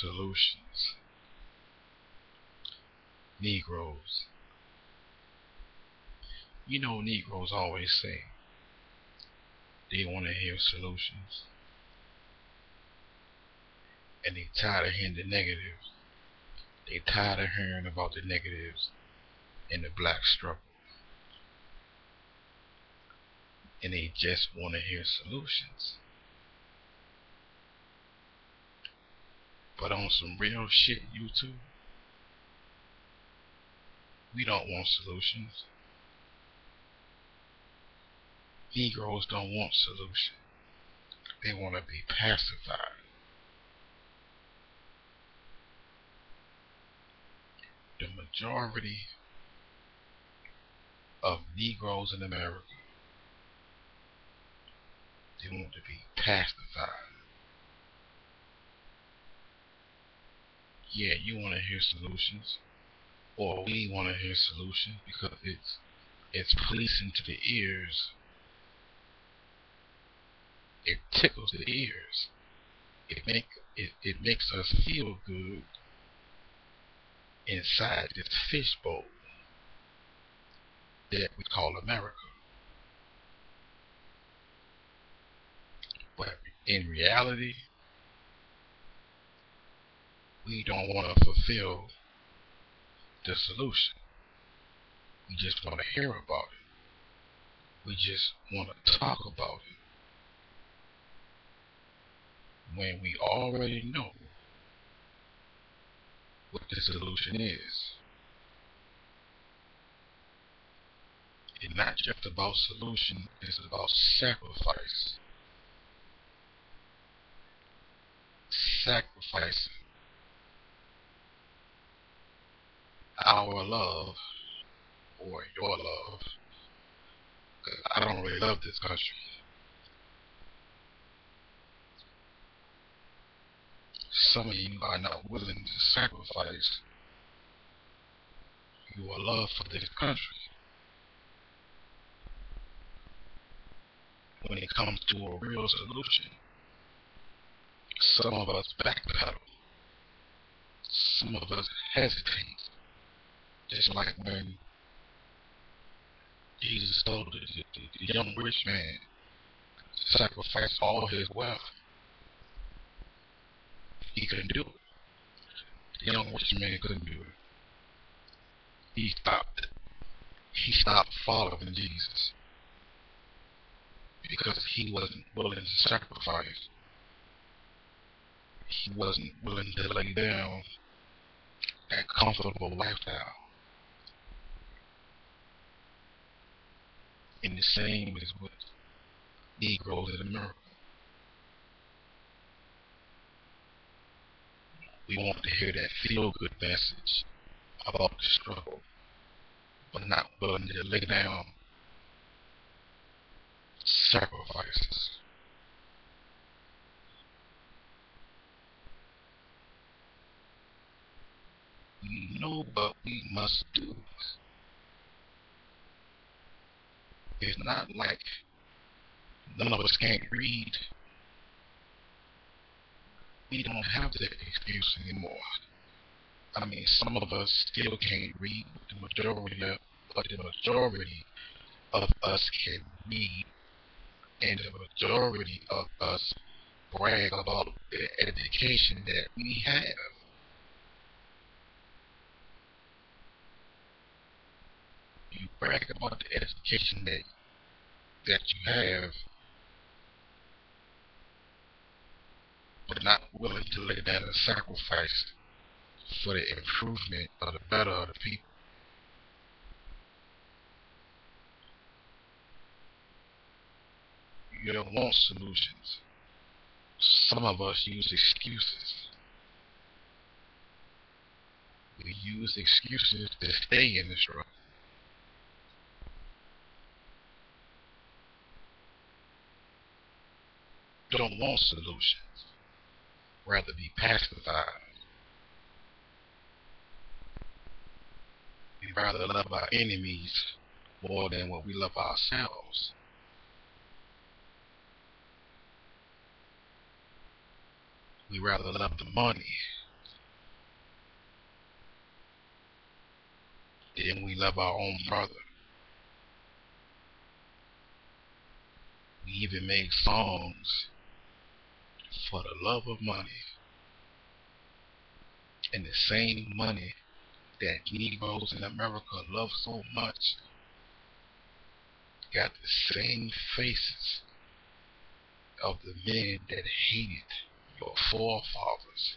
solutions. Negroes. You know, Negroes always say they want to hear solutions, and they tired of hearing the negatives. They tired of hearing about the negatives in the black struggle, and they just want to hear solutions. But on some real shit, YouTube, we don't want solutions. Negroes don't want solutions. They want to be pacified. The majority of Negroes in America, they want to be pacified. Yeah, you want to hear solutions, or we want to hear solutions because it's pleasing to the ears. It tickles the ears. It makes us feel good inside this fishbowl that we call America. But in reality, we don't want to fulfill the solution. We just want to hear about it. We just want to talk about it, when we already know what the solution is. It's not just about solution, it's about sacrifice. Sacrificing our love, or your love. I don't really love this country. Some of you are not willing to sacrifice your love for this country when it comes to a real solution. Some of us backpedal. Some of us hesitate. Just like when Jesus told the young rich man to sacrifice all his wealth. He couldn't do it. The young rich man couldn't do it. He stopped. He stopped following Jesus because he wasn't willing to sacrifice. He wasn't willing to lay down that comfortable lifestyle. And the same is with Negroes in America. We want to hear that feel-good message about the struggle, but not willing to lay down sacrifices. We know what we must do. It's not like none of us can't read. We don't have that excuse anymore. I mean, some of us still can't read, but the majority of us can read, and the majority of us brag about the education that we have. You brag about the education that you have, but not willing to lay down a sacrifice for the improvement or the better of the people. You don't want solutions. Some of us use excuses. We use excuses to stay in the struggle. You don't want solutions. Rather be pacified. We rather love our enemies more than what we love ourselves. We rather love the money than we love our own brother. We even make songs for the love of money. And the same money that Negroes in America love so much got the same faces of the men that hated your forefathers.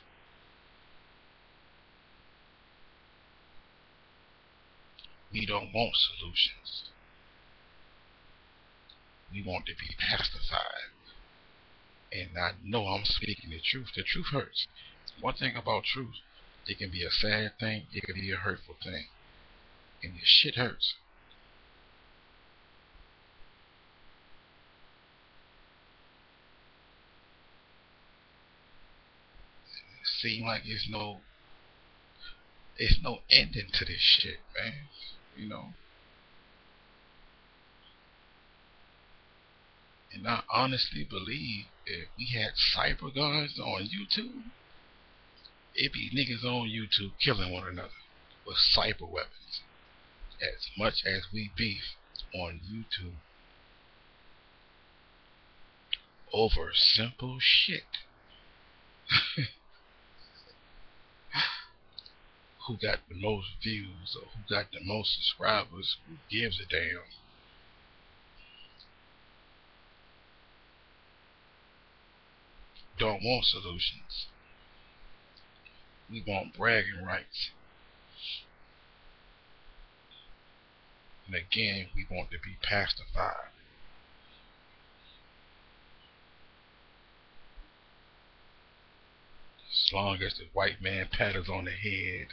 We don't want solutions. We want to be pacified. And I know I'm speaking the truth. The truth hurts. One thing about truth, it can be a sad thing, it can be a hurtful thing. And this shit hurts. It seems like it's no ending to this shit, man. You know? And I honestly believe if we had cyber guns on YouTube, it'd be niggas on YouTube killing one another with cyber weapons. As much as we beef on YouTube over simple shit. Who got the most views or who got the most subscribers? Who gives a damn? Don't want solutions. We want bragging rights. And again, we want to be pacified. As long as the white man pat us on the head,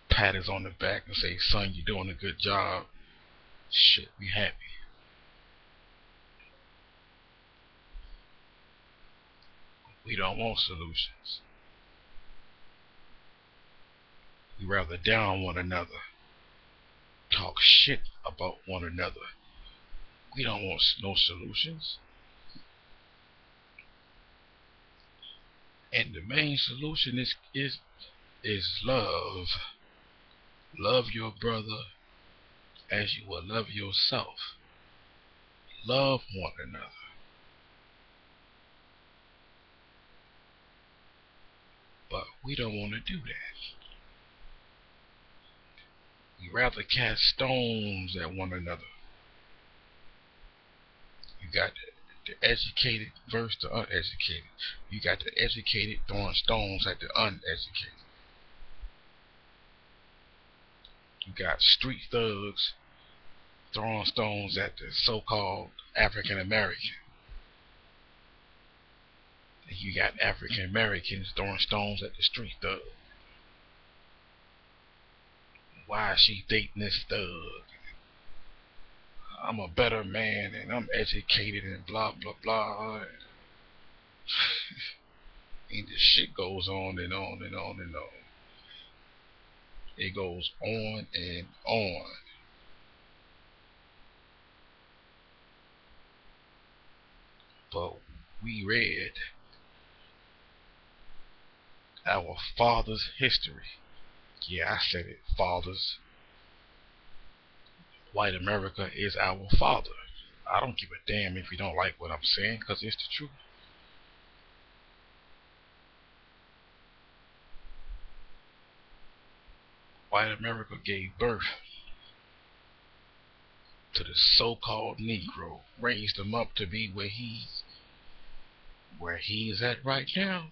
pat us on the back and say, son, you're doing a good job, shit, we happy. We don't want solutions. We rather down one another, talk shit about one another. We don't want no solutions. And the main solution is love. Love your brother as you will love yourself. Love one another. But we don't want to do that. We rather cast stones at one another. You got the educated versus the uneducated. You got the educated throwing stones at the uneducated. You got street thugs throwing stones at the so-called African American. And you got African Americans throwing stones at the street thug. Why is she dating this thug? I'm a better man and I'm educated and blah blah blah. And the shit goes on and on and on and on. It goes on and on. But we read our father's history. Yeah, I said it, fathers. White America is our father. I don't give a damn if you don't like what I'm saying, because it's the truth. White America gave birth to the so-called Negro, raised him up to be where he's at right now.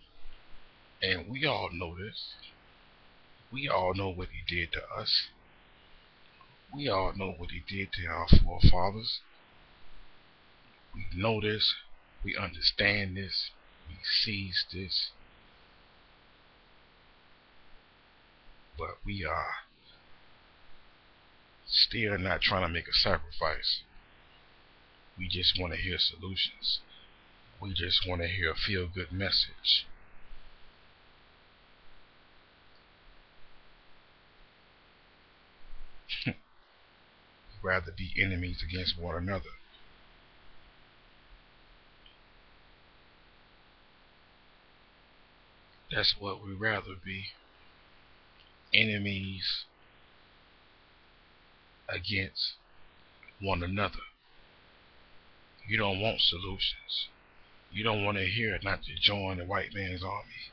And we all know this. We all know what he did to us. We all know what he did to our forefathers. We know this. We understand this. We seize this. But we are still not trying to make a sacrifice. We just want to hear solutions. We just want to hear a feel-good message. We'd rather be enemies against one another. That's what we'd rather be. Enemies against one another. You don't want solutions. You don't want to hear not to join the white man's army.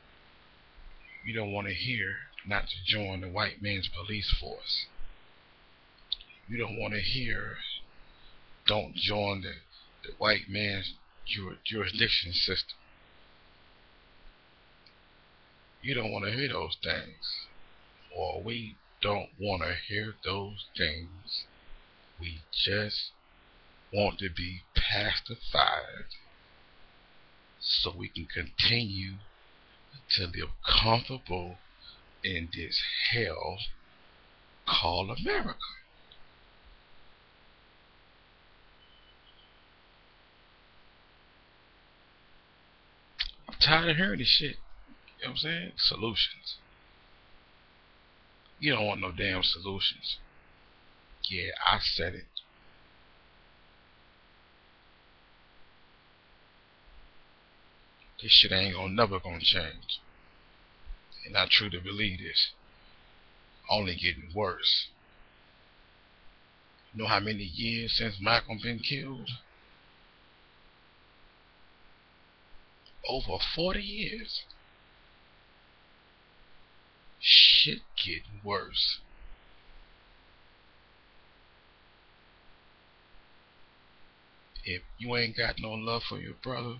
You don't want to hear not to join the white man's police force. You don't want to hear don't join the white man's jurisdiction system. You don't want to hear those things. Or we don't want to hear those things. We just want to be pacified so we can continue to live comfortable in this hell called America. I'm tired of hearing this shit. You know what I'm saying? Solutions. You don't want no damn solutions. Yeah, I said it. This shit ain't never gonna change. And I truly believe this. Only getting worse. You know how many years since Malcolm been killed? Over 40 years. Shit getting worse. If you ain't got no love for your brother,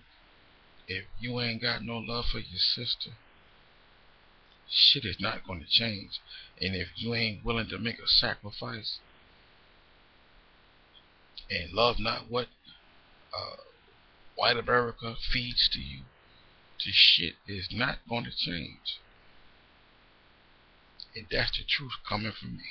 if you ain't got no love for your sister, shit is not going to change. And if you ain't willing to make a sacrifice and love not what white America feeds to you, this shit is not going to change. And that's the truth coming from me.